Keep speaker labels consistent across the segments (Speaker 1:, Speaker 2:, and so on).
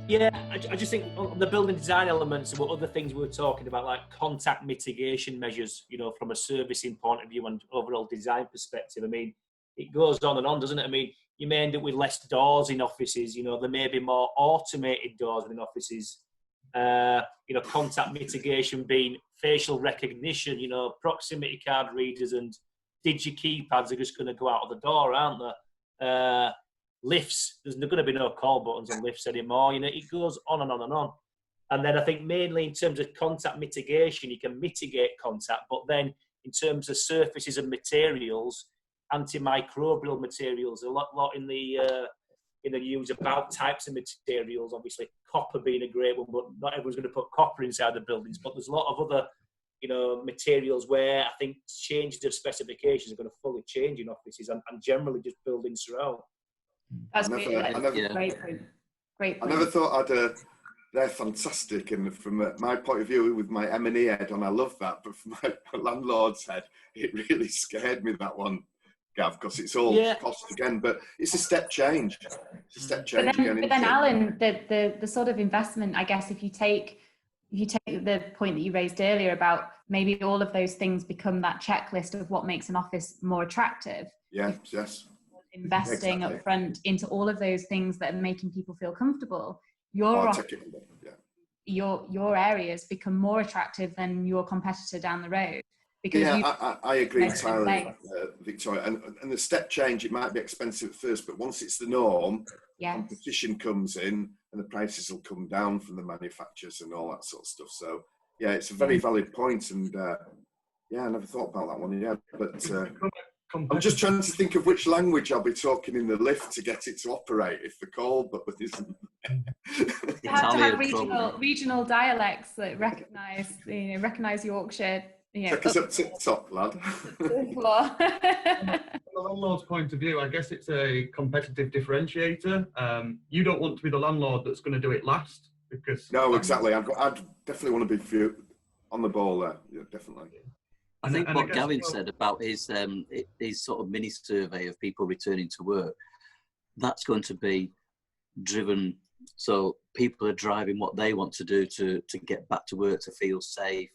Speaker 1: Yeah, I just think on the building design elements and what other things we were talking about, like contact mitigation measures, you know, from a servicing point of view and overall design perspective. I mean, it goes on and on, doesn't it? I mean, you may end up with less doors in offices, you know, there may be more automated doors in offices. You know, contact mitigation being facial recognition, you know, proximity card readers and digi keypads are just going to go out of the door, aren't they? Lifts, there's going to be no call buttons on lifts anymore. You know, it goes on and on and on. And then I think mainly in terms of contact mitigation, you can mitigate contact, but then in terms of surfaces and materials, antimicrobial materials, a lot in the news about types of materials. Obviously, copper being a great one, but not everyone's going to put copper inside the buildings. But there's a lot of other, you know, materials where I think changes of specifications are going to fully change in offices and generally just buildings throughout.
Speaker 2: That's great. Great point. Great point.
Speaker 3: I never thought they're fantastic, and from my point of view, with my M&E head on, I love that. But from my landlord's head, it really scared me, that one, Gav, because it's all cost again. But it's a step change. It's a step change again.
Speaker 2: But then, Alan, the sort of investment, I guess, if you take the point that you raised earlier about maybe all of those things become that checklist of what makes an office more attractive.
Speaker 3: Yes.
Speaker 2: Investing up front into all of those things that are making people feel comfortable, your areas become more attractive than your competitor down the road. Because
Speaker 3: I agree entirely, Victoria. And the step change, it might be expensive at first, but once it's the norm, competition comes in and the prices will come down from the manufacturers and all that sort of stuff. So, yeah, it's a very valid point. And, I never thought about that one. But I'm just trying to think of which language I'll be talking in the lift to get it to operate if the call button isn't.
Speaker 2: You have to have regional dialects that recognise Yorkshire.
Speaker 3: Check us up TikTok, lad.
Speaker 4: From the landlord's point of view, I guess it's a competitive differentiator. You don't want to be the landlord that's going to do it last, because
Speaker 3: exactly. I'd definitely want to be on the ball there. Yeah, definitely.
Speaker 5: I think what Gavin said about his sort of mini survey of people returning to work, that's going to be driven. So people are driving what they want to do to get back to work, to feel safe.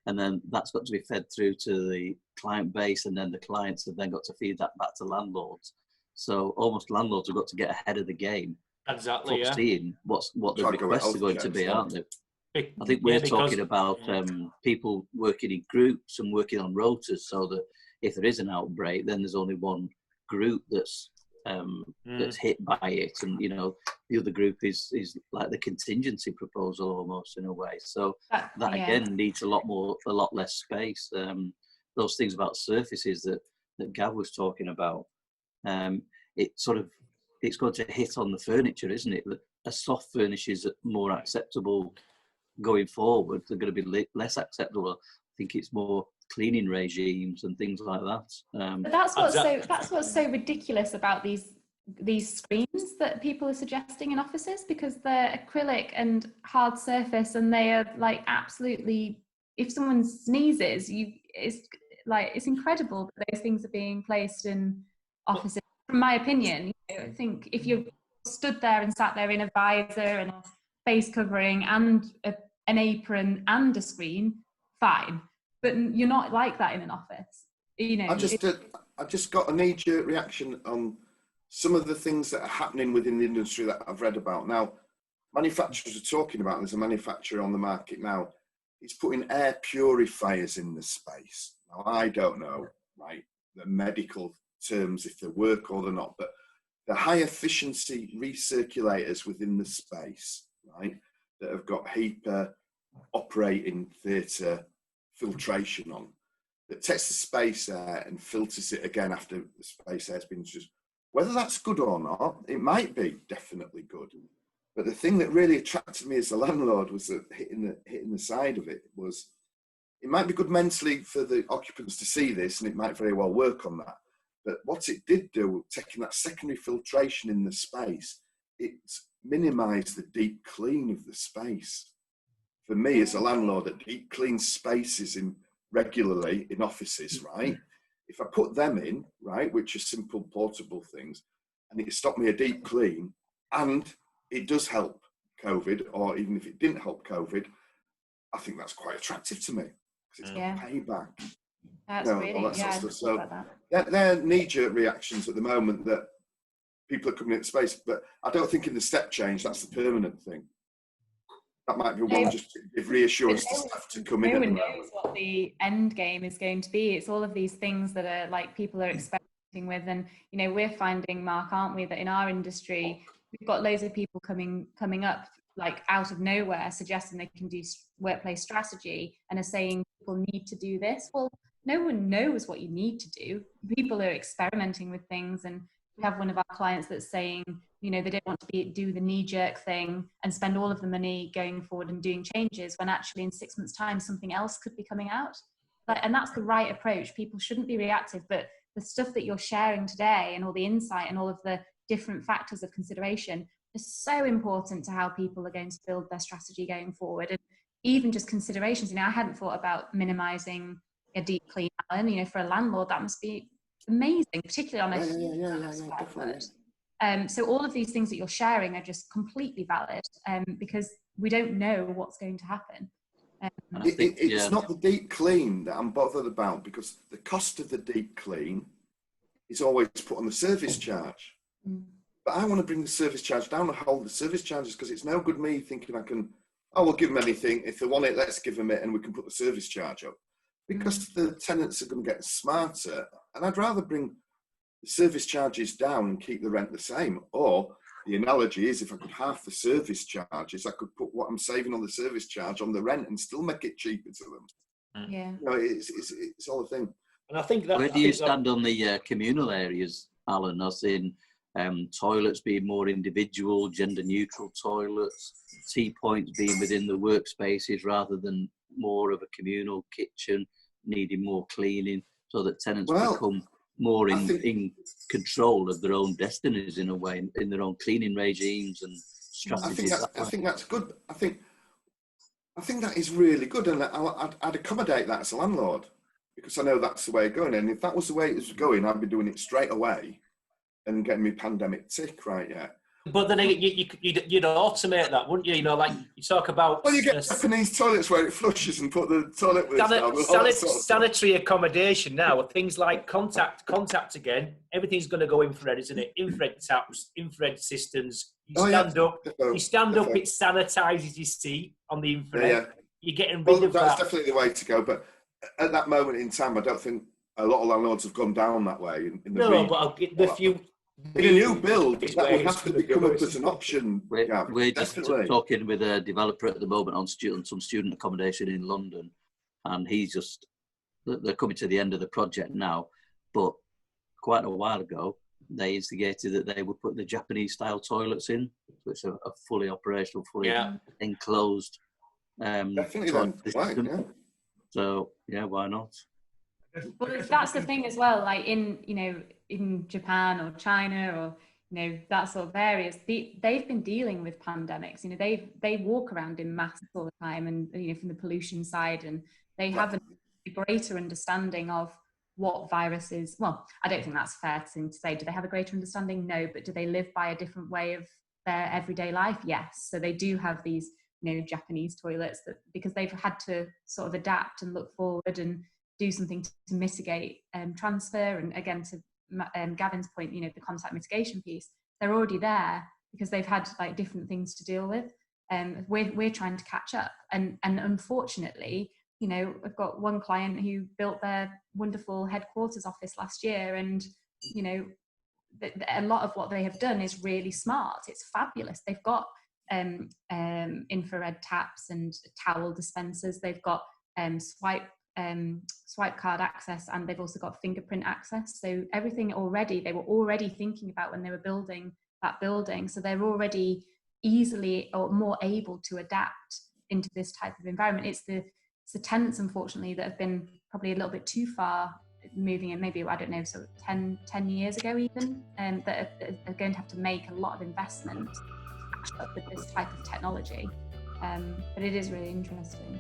Speaker 5: And then that's got to be fed through to the client base, and then the clients have then got to feed that back to landlords. So almost landlords have got to get ahead of the game.
Speaker 1: Exactly,
Speaker 5: seeing what the requests are going to be, aren't they? I think we're talking about people working in groups and working on rotas, so that if there is an outbreak, then there's only one group that's hit by it, and you know the other group is like the contingency proposal almost in a way. So that again needs a lot less space. Those things about surfaces that Gav was talking about, it's going to hit on the furniture, isn't it? A soft furnish is more acceptable going forward. They're going to be less acceptable. I think it's more cleaning regimes and things like that.
Speaker 2: But that's what's so ridiculous about these screens that people are suggesting in offices, because they're acrylic and hard surface, and they are like absolutely. If someone sneezes, it's incredible that those things are being placed in offices. From my opinion, I think if you're stood there and sat there in a visor and a face covering and an apron and a screen, fine. But you're not like that in an office. You know,
Speaker 3: I just got a knee-jerk reaction on some of the things that are happening within the industry that I've read about. Now, manufacturers are talking about, there's a manufacturer on the market now, he's putting air purifiers in the space. Now, I don't know, right, the medical terms, if they work or they're not, but the high efficiency recirculators within the space, right, that have got HEPA operating theatre filtration on, that takes the space air and filters it again after the space air has been just. Whether that's good or not, it might be definitely good. But the thing that really attracted me as a landlord was that hitting the side of it was, it might be good mentally for the occupants to see this, and it might very well work on that. But what it did do, taking that secondary filtration in the space, it minimised the deep clean of the space. For me as a landlord, that deep clean spaces regularly in offices, right? If I put them in, right, which are simple portable things, and it stopped me a deep clean, and it does help COVID, or even if it didn't help COVID, I think that's quite attractive to me because it's got payback.
Speaker 2: That's really,
Speaker 3: so they're knee-jerk reactions at the moment that people are coming into space, but I don't think in the step change that's the permanent thing. That might be one just to give reassurance to staff to come in.
Speaker 2: No one knows what the end game is going to be. It's all of these things that are like people are experimenting with, and you know, we're finding, Mark, aren't we, that in our industry we've got loads of people coming up like out of nowhere suggesting they can do workplace strategy and are saying people need to do this. Well, no one knows what you need to do. People are experimenting with things, and we have one of our clients that's saying, you know, they don't want to do the knee-jerk thing and spend all of the money going forward and doing changes when actually in 6 months' time something else could be coming out. And that's the right approach. People shouldn't be reactive, but the stuff that you're sharing today and all the insight and all of the different factors of consideration is so important to how people are going to build their strategy going forward. And even just considerations, you know, I hadn't thought about minimising a deep clean, Alan. You know, for a landlord, that must be amazing, particularly on a
Speaker 3: definitely.
Speaker 2: So all of these things that you're sharing are just completely valid, because we don't know what's going to happen.
Speaker 3: It's not the deep clean that I'm bothered about, because the cost of the deep clean is always put on the service charge. But I want to bring the service charge down and hold the service charges, because it's no good me thinking I can, we'll give them anything. If they want it, let's give them it, and we can put the service charge up. Because the tenants are going to get smarter, and I'd rather bring the service charges down and keep the rent the same. Or the analogy is, if I could half the service charges, I could put what I'm saving on the service charge on the rent and still make it cheaper to them.
Speaker 2: Yeah,
Speaker 3: you know, it's all a thing.
Speaker 1: And I think that.
Speaker 5: Where do you stand on the communal areas, Alan? As in toilets being more individual, gender-neutral toilets, tea points being within the workspaces rather than more of a communal kitchen, needing more cleaning, so that tenants become more in control of their own destinies in a way, in their own cleaning regimes and strategies.
Speaker 3: I think that's good. I think that is really good, and I'd accommodate that as a landlord, because I know that's the way it's going. And if that was the way it was going, I'd be doing it straight away and getting me pandemic tick right.
Speaker 1: But then you'd automate that, wouldn't you? You know, like you talk about.
Speaker 3: Well, you get Japanese toilets where it flushes and put the toilet lids down.
Speaker 1: Sanitary accommodation now, things like contact again. Everything's going to go infrared, isn't it? Infrared taps, infrared systems. You stand up, it sanitises your seat on the infrared. Yeah. You're getting rid of that.
Speaker 3: That's definitely the way to go. But at that moment in time, I don't think a lot of landlords have gone down that way.
Speaker 1: But I'll get the few.
Speaker 3: In a new build, that would have to come up as an option.
Speaker 5: We're just talking with a developer at the moment on some student accommodation in London, and they're coming to the end of the project now, but quite a while ago they instigated that they would put the Japanese style toilets in, so it's a fully operational, fully enclosed
Speaker 3: definitely
Speaker 5: system. So why not?
Speaker 2: Well, that's the thing as well, like in Japan or China or that sort of areas, they've been dealing with pandemics. They walk around in masks all the time, and from the pollution side, and they have a greater understanding of what viruses. Well, I don't think that's a fair thing to say. Do they have a greater understanding? No, but do they live by a different way of their everyday life? Yes. So they do have these Japanese toilets because they've had to sort of adapt and look forward and do something to mitigate transfer. And again, to Gavin's point, the contact mitigation piece, they're already there because they've had like different things to deal with. We're trying to catch up, and unfortunately, I've got one client who built their wonderful headquarters office last year, and a lot of what they have done is really smart. It's fabulous. They've got infrared taps and towel dispensers. They've got swipe card access, and they've also got fingerprint access. So everything they were already thinking about when they were building that building. So they're already easily or more able to adapt into this type of environment. It's the tenants, unfortunately, that have been probably a little bit too far moving in, maybe, I don't know, so 10 years ago even, that are going to have to make a lot of investment with this type of technology. But it is really interesting.